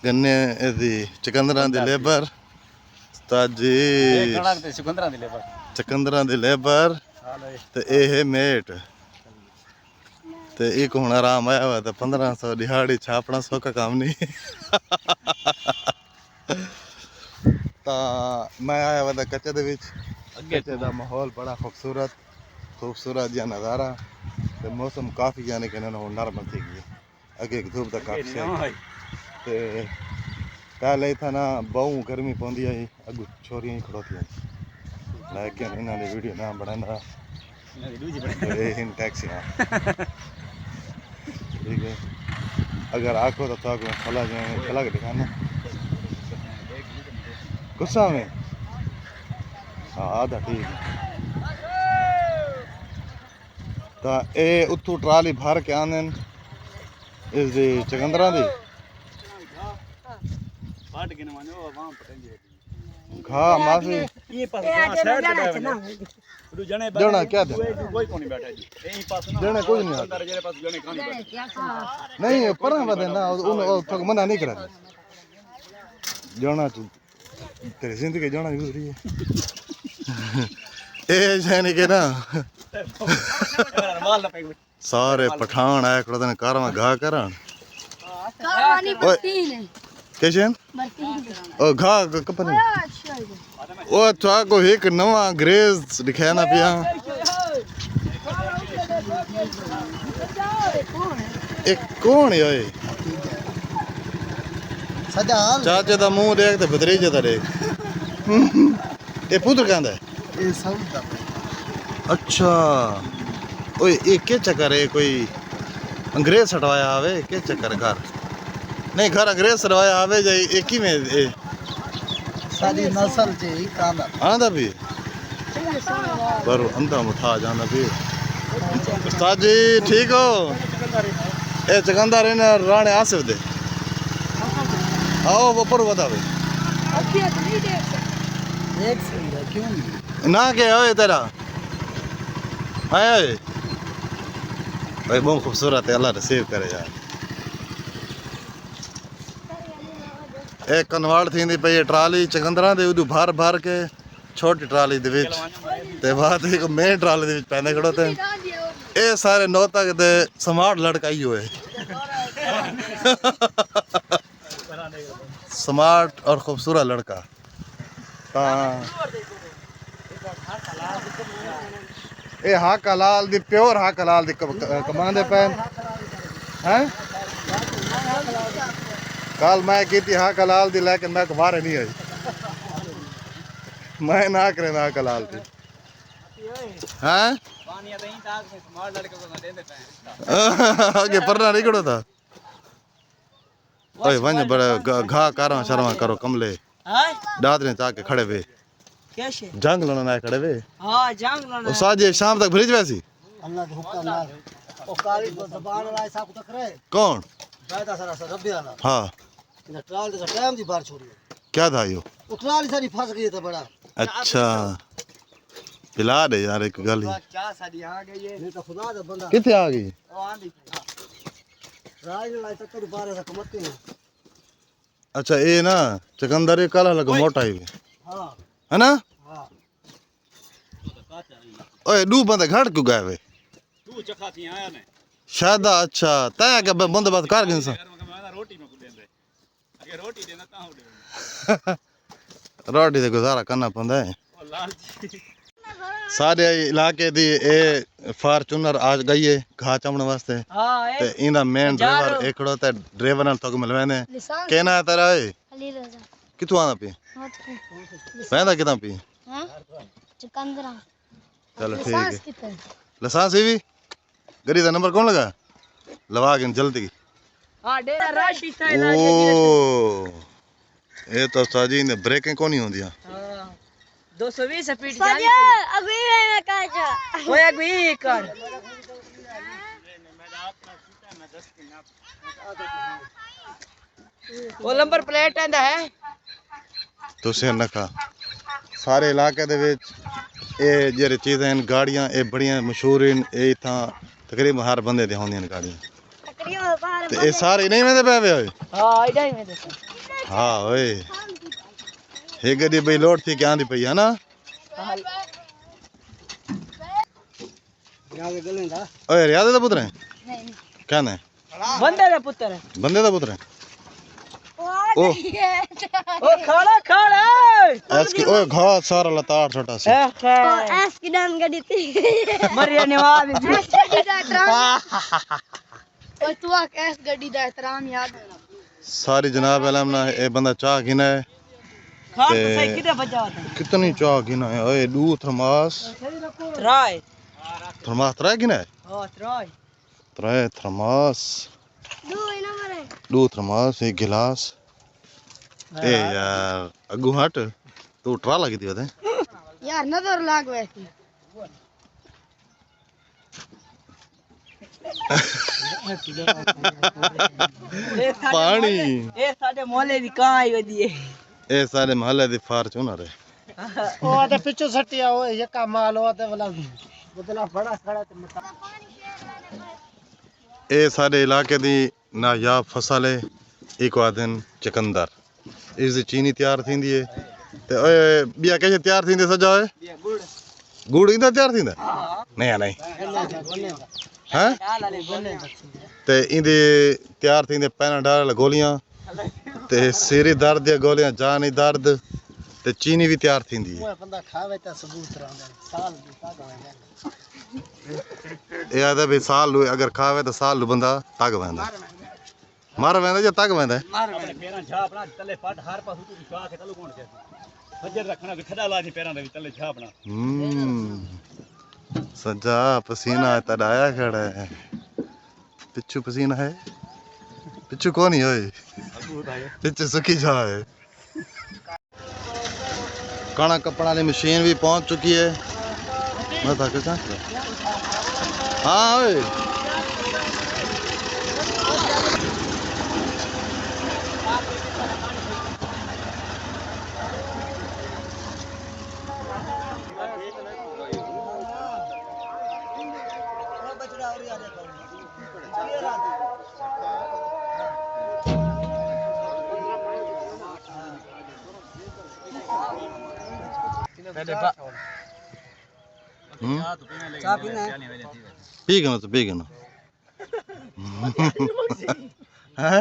गन्ने दी चकंदरा दी लेबर ताजी चकंदरा दी लेबर ते ए है मेट ते एक हुण आराम आया हुआ तो 1500 दिहाड़ी छापना सौखा काम नहीं ता मैं आया हुआ था कच्चे दे विच कच्चे दा माहौल बड़ा खूबसूरत जिहा नज़ारा ते मौसम काफ़ी यानी कि नॉर्मल थी गई अगे धूप दा काफ़ी ते पहले था ना बहु गर्मी पौंदी आई अगू छोरियां ही खड़ोती लेकिन इन्होंने वीडियो ना बनाना इन टैक्सी ठीक है अगर आखो तो आपको खला जाए खला के दिखाना गुस्सा में हाँ आधा ठीक है तो ए उतू ट्राली भर के आने इस दी चकंदरा दी घा माफी ये पास शहर के जणा क्या दे कोई कोनी बैठा जी यही पास ना जणा कुछ नहीं अंदर जेरे पास जणे खानी नहीं पर बदे ना उन तो मना नहीं करा जणा तू तेरी जिंदगी जणा गुजरी है ए जाने के ना सारे पठान आए कड़दन कार में घा करन कारवानी बत्ती ने कैसे बत्ती ओ घा कपने ओ तो को एक नवा ग्रेज दिखाया ना पिया एक कौन है ये सदा चाचे दा मुंह देख ते भतरीजे दा देख ए पुत्र कहंदा है ये सब दा अच्छा ओए ये के चक्कर है कोई अंग्रेज हटवाया आवे के चक्कर घर नहीं घर अंग्रेज हटवाया आवे जाई एक ही में ए सारी नस्ल जे ही काम आंदा भी पर अंधा मुठा जाना भी उस्ताद जी ठीक हो ए चकंदर इन राणे आसिफ दे आओ ऊपर बतावे देख सकते क्यों ना के ओए तेरा आया है भाई बहुत खूबसूरत है अल्लाह रिसीव करे यार एक कनवाड़ थी पई ट्राली चकंदरा दे उदू भर भर के छोटी ट्राली दे विच ते बाद एक मेन ट्राली दे विच पैने खड़ो ते ए सारे नौ तक दे स्मार्ट लड़का ही होए स्मार्ट और खूबसूरत लड़का ए हक हलाल दी प्योर हक हलाल दी कमांदे पैन हैं कल मैं की थी हक हलाल दी लेकिन मैं बाहर नहीं आई मैं ना करे ना हक हलाल दी हैं आगे परना नहीं करो था ओए वंज बड़ा घा करो शर्मा करो कमले दाद ने चाके खड़े वे कैसे जंग लड़ना ना खड़े वे हां जंग लड़ना ओ साजे शाम तक भेज वैसी अल्लाह के हुक्म ना ओ काली को जबान वाला साहब तक रहे कौन फायदा सारा रब्बे वाला हां इन ट्राल दे टाइम दी बार छोड़ी क्या था यो ओ ट्राल सारी फंस गई तो बड़ा अच्छा पिला दे यार एक गली क्या साडी आ गई है नहीं तो खुदा दा बंदा किथे आ गई ओ आंदी राज लाई तक तेरी बारे से कमती है अच्छा ये ना चकंदर ये काला लगा मोटा ही हां है ना हां ओए दू बंदे घाट क्यों गए वे तू चखा थी आया ने शायद अच्छा तय के बंदोबस्त कर गए सा रोटी में देंदे अगे रोटी देना ता उड़े रोटी ते गुजारा करना पड़ता है ओ लालची सारे इलाके दी ए फॉर्च्यूनर आ गई है घा चमन वास्ते हां ते इंदा मेन ड्राइवर एकड़ो ते ड्राइवर नाल तक मिलवाने केना है तेरा ए अली रजा किथु आना पी पैदा किदा पी हां चकंदरा चलो ठीक है कितने लाइसेंस भी गड़ी दा नंबर कौन लगा लवा के जल्दी हां डेरा राशि था ओ ये तो साजी ने ब्रेकिंग कोनी होंदिया हां 220 स्पीड जानी अभी मैं कहा जा कोई अभी कर वो नंबर प्लेट आंदा है तुसे नखा सारे इलाके दे विच ए जेरे चीज़ां गाड़ियां ए बड़ियां मशहूर हैं ए इथा तकरीबन हर बंदे दे होंदियां गाड़ियां करियो बाहर ਤੇ ਇਹ ਸਾਰੇ ਨਹੀਂ ਵੇਂਦੇ ਪਏ ਵੇ ਓਏ हाँ इधर ही में देखो ਹਾਂ ਓਏ ਇਹ ਗੱਡੀ ਬਈ ਲੋਡ ਥੀ ਕਿ ਆਂਦੀ ਪਈ ਹੈ ਨਾ यहाँ के गले दा ਓਏ ਰਿਆਦ ਦਾ ਪੁੱਤਰ ਹੈ नहीं कहना बंदे दा पुत्र है बंदे का पुत्र है ओ ओ खड़ा खड़ा ऐस की ओए घास सारा लताड़ छोटा सा एस की डाम गड़ी थी मरिया नवाज एस गड़ी दा एहतराम ओए तू आ एस गड़ी दा एहतराम याद सारी जनाब अलम ना ये बंदा चाह गिना है खान तो सही किधर बजा होता कितनी चाह गिना है ओए दू थर्मास है राय थर्मास त्रै गिना है ओ राय त्रै थर्मास दो नंबर है दू थर्मास एक गिलास ए यार अगू हट तू ट्रा लगी थी बता यार नजर लाग वैसी पानी ए साडे मोहल्ले दी कहां आई वदी है ए सारे महल्ले दी फार्चूनर है ओ ते पिछो सटिया ओ यका माल ओ ते बदला बड़ा खड़ा ते मता ਇਹ ਸਾਡੇ ਇਲਾਕੇ ਦੀ ਨਾਯਾਬ ਫਸਲ ਹੈ ਇੱਕ ਆਦਨ ਚਕੰਦਰ ਇਸ ਦੀ ਚੀਨੀ ਤਿਆਰ ਥੀਂਦੀ ਹੈ ਤੇ ਓਏ ਬਿਆ ਕਿਵੇਂ ਤਿਆਰ ਥੀਂਦੇ ਸਜਾ ਓਏ ਗੁੜ ਇਹਦਾ ਤਿਆਰ ਥੀਂਦਾ ਨਹੀਂ ਨਹੀਂ ਹੈ ਤੇ ਇਹਦੇ ਤਿਆਰ ਥੀਂਦੇ ਪੈਨਾਡਾਲ ਗੋਲੀਆਂ ਤੇ ਸਿਰ ਦਰਦ ਦੀਆਂ ਗੋਲੀਆਂ ਜਾਨੀ ਦਰਦ ਤੇ ਚੀਨੀ ਵੀ ਤਿਆਰ ਥੀਂਦੀ ਹੈ ਉਹ ਬੰਦਾ ਖਾਵੇ ਤਾਂ ਸਬੂਤ ਰਹਿੰਦਾ ਸਾਲ ਦੀ ਤੱਕ ਰਹਿੰਦਾ ਇਹ ਆਦਾ ਵੀ ਸਾਲ ਨੂੰ ਅਗਰ ਖਾਵੇ ਤਾਂ ਸਾਲ ਨੂੰ ਬੰਦਾ ਤੱਕ ਵੈਂਦਾ ਮਰ ਵੈਂਦਾ ਜਾਂ ਤੱਕ ਵੈਂਦਾ ਆਪਣੇ ਪੈਰਾਂ ਛਾਪਣਾ ਤੱਲੇ ਪੱਟ ਹਰ ਪਾਸੋਂ ਤੂੰ ਛਾ ਕੇ ਤੱਲੂ ਕੋਣ ਕੇ ਸੱਜਰ ਰੱਖਣਾ ਵੀ ਖੜਾ ਲਾ ਦੀ ਪੈਰਾਂ ਦੇ ਵਿੱਚ ਤੱਲੇ ਛਾਪਣਾ सज्जा पसीना तड़ाया खड़ा है पिच्छू पसीना है पिच्छू कौन ही होए पिच्छू सुखी जा है कणा कपड़ा वाली मशीन भी पहुंच चुकी है मैं था क्या हाँ ओए चाय पीना है पी गया तो पी गया है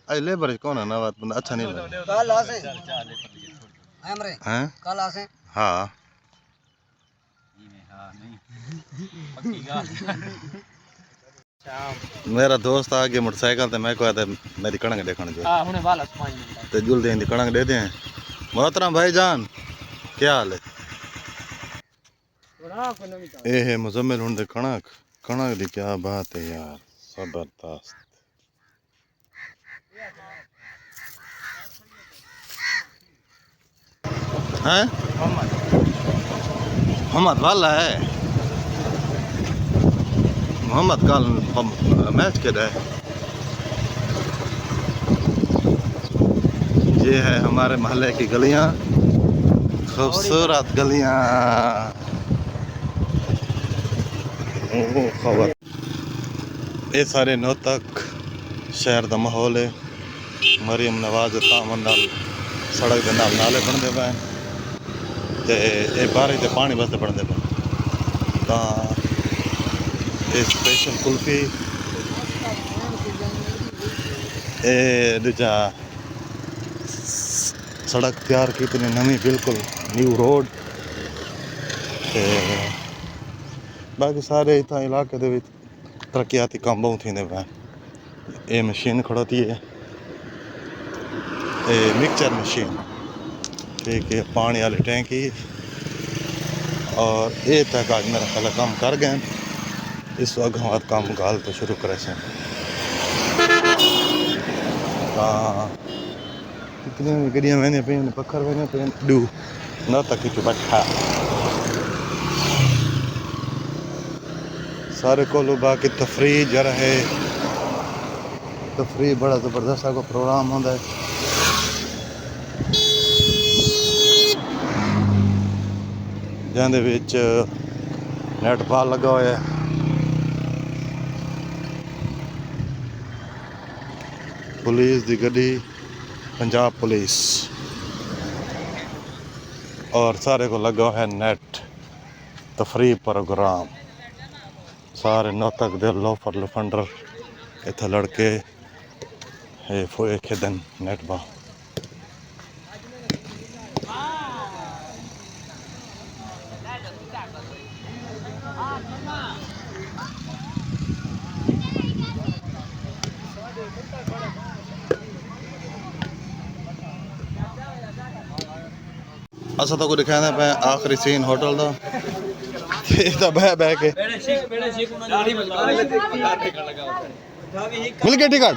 अरे लेबर कौन है ना बात बंदा अच्छा नहीं लगा कल आसे हमरे हैं कल आसे हाँ मेरा दोस्त आ गया मोटरसाइकिल ते मैं कहता मेरी कणक देखने जो हां हुने वाला 5 मिनट ते जुल दें दी कणक दे दें मोहतरम भाईजान क्या हाल है थोड़ा कोने में ये है मुजम्मिल हुन दे कणक कणक दी क्या बात है यार जबरदस्त हैं मोहम्मद वाला है मोहम्मद कल मैच खेला है ये है हमारे मोहल्ले की गलियां खूबसूरत गलियां खबर ये सारे नौतक शहर का माहौल है मरियम नवाज तामन नाल सड़क के नाल नाले बनते पे ते ये बारिश के पानी वास्ते बनते पे तो ये स्पेशल कुल्फी ये दूजा सड़क तैयार की नवी बिल्कुल न्यू रोड ते बाकी सारे इतना इलाके दे विच तरक्याती काम बहुत थींदे पे ये मशीन खड़ोती है ये मिक्सचर मशीन ठीक है पानी वाली टैंकी और ये तक आज मेरा ख्याल काम कर गए इस वक्त हमारा काम गाल तो शुरू करे से कितनी गड्डियाँ मैंने पे पत्थर मैंने पे डू ना तक कि बैठा सारे को बाकी तफरी जरा है तफरी बड़ा ज़बरदस्त को प्रोग्राम होता है जिंदे विच नेट बाल लगा हुआ है पुलिस दी गड्डी पंजाब पुलिस और सारे को लगा है नेट तफरी प्रोग्राम सारे नौतक दे लोफर लफंडर इत्थे लड़के खेदन नेट बा असा तो को दिखाना पे आखिरी सीन होटल दा ते ता बह के मिल गया टिकट